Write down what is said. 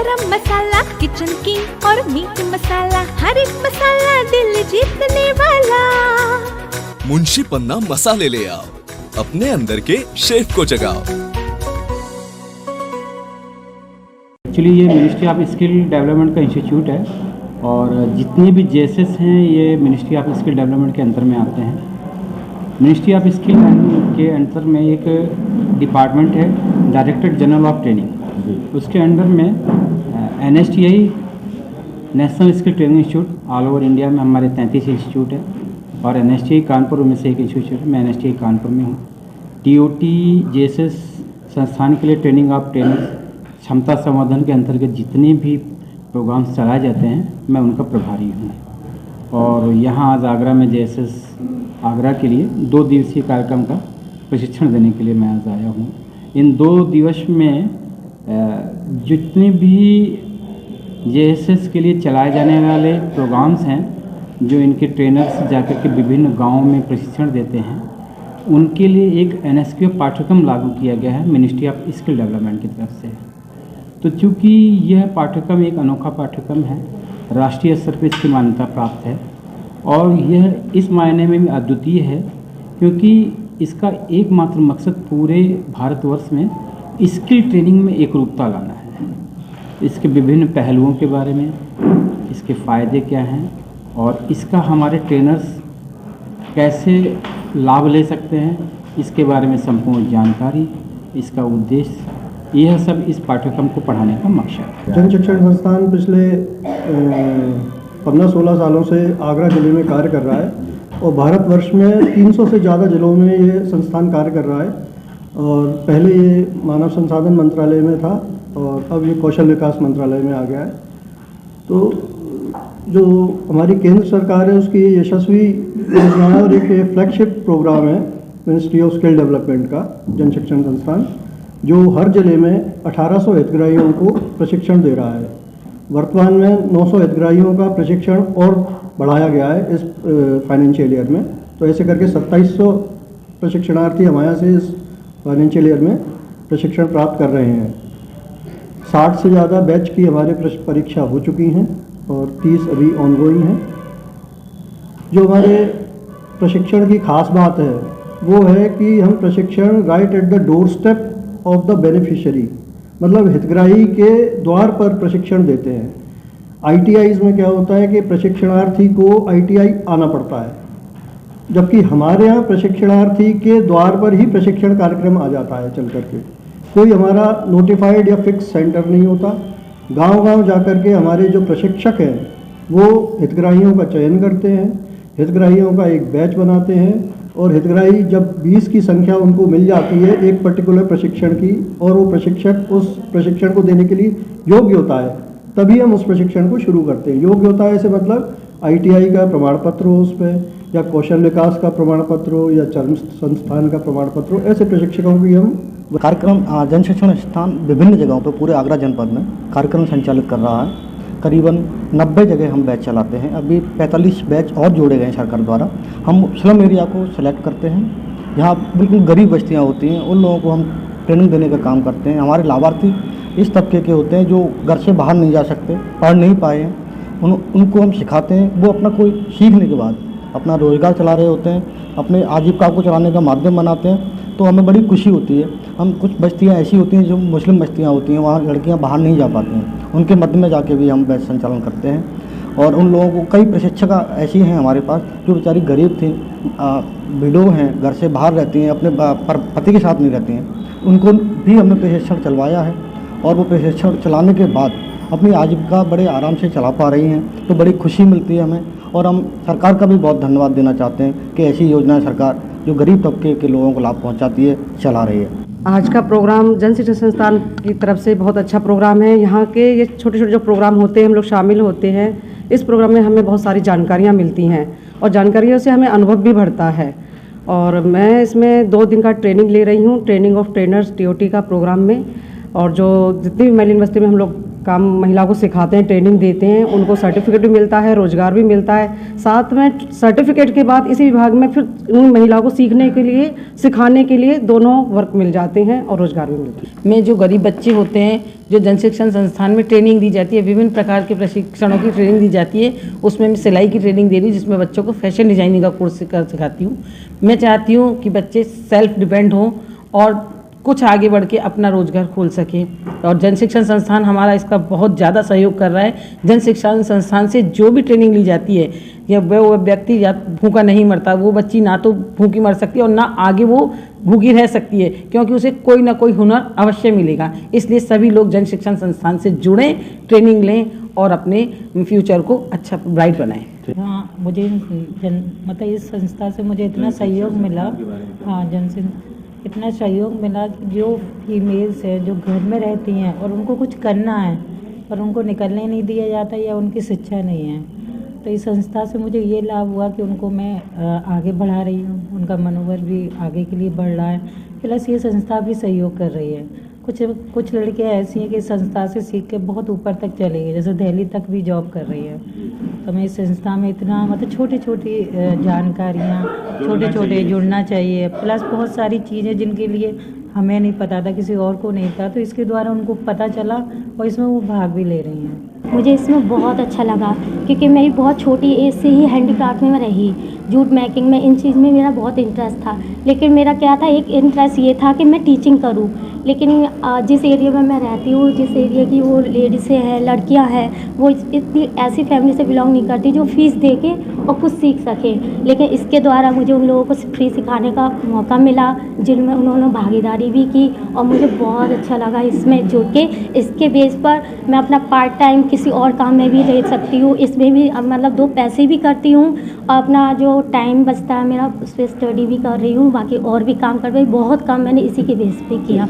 गरम मसाला, kitchen king और meet मसाला, हर एक मसाला दिल जीतने वाला। मुंशी पन्ना मसाले ले आओ, अपने अंदर के शेफ को जगाओ। एक्चुअली ये मिनिस्ट्री ऑफ स्किल डेवलपमेंट का इंस्टीट्यूट है और जितने भी जेसेस हैं ये मिनिस्ट्री ऑफ स्किल डेवलपमेंट के अंदर में आते हैं। मिनिस्ट्री ऑफ स्किल के अंदर में एक डिपार्टमेंट है डायरेक्टर जनरल ऑफ ट्रेनिंग, उसके अंडर में NSTI national skill training institute all over India में हमारे 33 इंस्टीट्यूट है और NSTI कानपुर में से एक इंस्टीट्यूट है। मैं NSTI कानपुर में हूँ। TOT JSS संस्थान के लिए ट्रेनिंग ऑफ ट्रेनर्स क्षमता संवर्धन के अंतर्गत जितने भी प्रोग्राम्स चलाए जाते हैं मैं उनका प्रभारी हूँ। और यहाँ आज आगरा में JSS आगरा के लिए 2 दिवसीय कार्यक्रम का प्रशिक्षण देने के लिए मैं आज आया हूँ। इन 2 दिवस में जितने भी JSS के लिए चलाए जाने वाले प्रोग्राम्स हैं, जो इनके ट्रेनर्स जाकर के विभिन्न गांवों में प्रशिक्षण देते हैं, उनके लिए एक NSQ पाठ्यक्रम लागू किया गया है मिनिस्ट्री ऑफ स्किल डेवलपमेंट की तरफ से। तो चूँकि यह पाठ्यक्रम एक अनोखा पाठ्यक्रम है, राष्ट्रीय स्तर पर इसकी मान्यता प्राप्त है और यह इस मायने में भी अद्वितीय है क्योंकि इसका एकमात्र मकसद पूरे भारतवर्ष में स्किल ट्रेनिंग में एकरूपता लाना है। इसके विभिन्न पहलुओं के बारे में, इसके फ़ायदे क्या हैं और इसका हमारे ट्रेनर्स कैसे लाभ ले सकते हैं, इसके बारे में संपूर्ण जानकारी, इसका उद्देश्य, यह सब इस पाठ्यक्रम को पढ़ाने का मकसद है। जन शिक्षण संस्थान पिछले 15-16 सालों से आगरा जिले में कार्य कर रहा है और भारतवर्ष में 300 से ज़्यादा जिलों में ये संस्थान कार्य कर रहा है। और पहले ये मानव संसाधन मंत्रालय में था और अब ये कौशल विकास मंत्रालय में आ गया है। तो जो हमारी केंद्र सरकार है उसकी यशस्वी योजना है और एक फ्लैगशिप प्रोग्राम है मिनिस्ट्री ऑफ स्किल डेवलपमेंट का जन शिक्षण संस्थान, जो हर जिले में 1800 हितग्राहियों को प्रशिक्षण दे रहा है। वर्तमान में 900 हितग्राहियों का प्रशिक्षण और बढ़ाया गया है इस फाइनेंशियल ईयर में। तो ऐसे करके 2700 प्रशिक्षणार्थी हमारे यहाँ से इस फाइनेंशियल ईयर में प्रशिक्षण प्राप्त कर रहे हैं। 60 से ज़्यादा बैच की हमारे परीक्षा हो चुकी हैं और 30 अभी ऑनगोइंग हैं। जो हमारे प्रशिक्षण की खास बात है वो है कि हम प्रशिक्षण right at the door step of the beneficiary, मतलब हितग्राही के द्वार पर प्रशिक्षण देते हैं। ITIs में क्या होता है कि प्रशिक्षणार्थी को ITI आना पड़ता है, जबकि हमारे यहाँ प्रशिक्षणार्थी के द्वार पर ही प्रशिक्षण कार्यक्रम आ जाता है चल करके। कोई हमारा नोटिफाइड या फिक्स सेंटर नहीं होता। गांव-गांव जाकर के हमारे जो प्रशिक्षक हैं वो हितग्राहियों का चयन करते हैं, हितग्राहियों का एक बैच बनाते हैं और हितग्राही जब 20 की संख्या उनको मिल जाती है एक पर्टिकुलर प्रशिक्षण की और वो प्रशिक्षक उस प्रशिक्षण को देने के लिए योग्य होता है, तभी हम उस प्रशिक्षण को शुरू करते हैं। योग्य होता है ऐसे मतलब ITI का प्रमाण पत्र हो उस पर, या कौशल विकास का प्रमाण पत्र हो, या चर्म संस्थान का प्रमाण पत्र हो। ऐसे प्रशिक्षकों की हम कार्यक्रम जन शिक्षण संस्थान विभिन्न जगहों पर पूरे आगरा जनपद में कार्यक्रम संचालित कर रहा है। करीबन 90 जगह हम बैच चलाते हैं। अभी 45 बैच और जोड़े गए हैं सरकार द्वारा। हम स्लम एरिया को सेलेक्ट करते हैं, जहाँ बिल्कुल गरीब बस्तियाँ होती हैं, उन लोगों को हम ट्रेनिंग देने का काम करते हैं। हमारे लाभार्थी इस तबके के होते हैं जो घर से बाहर नहीं जा सकते, पढ़ नहीं पाए हैं, उनको हम सिखाते हैं। वो अपना कोई सीखने के बाद अपना रोज़गार चला रहे होते हैं, अपने आजीविका को चलाने का माध्यम बनाते हैं। तो हमें बड़ी खुशी होती है। हम कुछ बस्तियाँ ऐसी होती हैं जो मुस्लिम बस्तियाँ होती हैं, वहाँ लड़कियाँ बाहर नहीं जा पाती हैं, उनके मध्य में जाके भी हम बैच संचालन करते हैं। और उन लोगों को कई प्रशिक्षक ऐसी हैं हमारे पास जो बेचारी गरीब थी, विडो हैं, घर से बाहर रहती हैं, अपने पति के साथ नहीं रहती हैं, उनको भी हमने प्रशिक्षण चलवाया है और वो प्रशिक्षण चलाने के बाद अपनी आजीविका बड़े आराम से चला पा रही हैं। तो बड़ी खुशी मिलती है हमें और हम सरकार का भी बहुत धन्यवाद देना चाहते हैं कि ऐसी योजनाएं सरकार जो गरीब तबके के लोगों को लाभ पहुंचाती है, चला रही है। आज का प्रोग्राम जन शिक्षण संस्थान की तरफ से बहुत अच्छा प्रोग्राम है। यहाँ के ये छोटे छोटे जो प्रोग्राम होते हैं हम लोग शामिल होते हैं। इस प्रोग्राम में हमें बहुत सारी जानकारियाँ मिलती हैं और जानकारियों से हमें अनुभव भी बढ़ता है। और मैं इसमें 2 दिन का ट्रेनिंग ले रही हूँ, ट्रेनिंग ऑफ ट्रेनर्स TOT का प्रोग्राम में। और जो जितनी भी महिला यूनिवर्सिटी में हम लोग काम महिला को सिखाते हैं, ट्रेनिंग देते हैं, उनको सर्टिफिकेट भी मिलता है, रोजगार भी मिलता है। साथ में सर्टिफिकेट के बाद इसी विभाग में फिर उन महिला को सीखने के लिए, सिखाने के लिए दोनों वर्क मिल जाते हैं और रोजगार भी मिलता है। में जो गरीब बच्चे होते हैं, जो जन शिक्षण संस्थान में ट्रेनिंग दी जाती है, विभिन्न प्रकार के प्रशिक्षणों की ट्रेनिंग दी जाती है, उसमें मैं सिलाई की ट्रेनिंग दे रही हूँ, जिसमें बच्चों को फैशन डिजाइनिंग का कोर्स सिखाती हूँ। मैं चाहती हूँ कि बच्चे सेल्फ डिपेंड हों और कुछ आगे बढ़ के अपना रोजगार खोल सकें, और जन शिक्षण संस्थान हमारा इसका बहुत ज़्यादा सहयोग कर रहा है। जन शिक्षण संस्थान से जो भी ट्रेनिंग ली जाती है, या वो व्यक्ति या भूखा नहीं मरता, वो बच्ची ना तो भूखी मर सकती है और ना आगे वो भूखी रह सकती है, क्योंकि उसे कोई ना कोई हुनर अवश्य मिलेगा। इसलिए सभी लोग जन शिक्षण संस्थान से जुड़ें, ट्रेनिंग लें और अपने फ्यूचर को अच्छा ब्राइट बनाएं। हाँ, मुझे मतलब इस संस्था से मुझे इतना सहयोग मिला, हाँ इतना सहयोग मिला कि जो फीमेल्स हैं जो घर में रहती हैं और उनको कुछ करना है और उनको निकलने नहीं दिया जाता या उनकी शिक्षा नहीं है, तो इस संस्था से मुझे ये लाभ हुआ कि उनको मैं आगे बढ़ा रही हूँ, उनका मनोबल भी आगे के लिए बढ़ रहा है। प्लस ये संस्था भी सहयोग कर रही है। कुछ लड़कियाँ ऐसी हैं कि संस्था से सीख के बहुत ऊपर तक चली गई, जैसे दिल्ली तक भी जॉब कर रही है। तो मैं इस संस्था में इतना मतलब छोटी छोटी जानकारियाँ, छोटे जुड़ना चाहिए, प्लस बहुत सारी चीज़ें जिनके लिए हमें नहीं पता था, किसी और को नहीं था, तो इसके द्वारा उनको पता चला और इसमें वो भाग भी ले रही हैं। मुझे इसमें बहुत अच्छा लगा क्योंकि मेरी बहुत छोटी एज से ही हैंडीक्राफ्ट में रही, जूट मेकिंग में, इन चीज़ में मेरा बहुत इंटरेस्ट था। लेकिन मेरा क्या था, एक इंटरेस्ट ये था कि मैं टीचिंग करूं, लेकिन जिस एरिया में मैं रहती हूँ, जिस एरिया की वो लेडीज़ें हैं, लड़कियां हैं, वो इतनी ऐसी फैमिली से बिलोंग नहीं करती जो फीस दे के और कुछ सीख सकें। लेकिन इसके द्वारा मुझे उन लोगों को फ्री सिखाने का मौका मिला, जिनमें उन्होंने भागीदारी भी की और मुझे बहुत अच्छा लगा इसमें जुड़ के। इसके बेस पर मैं अपना पार्ट टाइम किसी और काम में भी ले सकती हूँ, इसमें भी मतलब 2 पैसे भी करती हूँ और अपना जो टाइम बचता है मेरा उस पर स्टडी भी कर रही हूँ, बाकी और भी काम कर रही हूँ। बहुत काम मैंने इसी के बेस पे किया।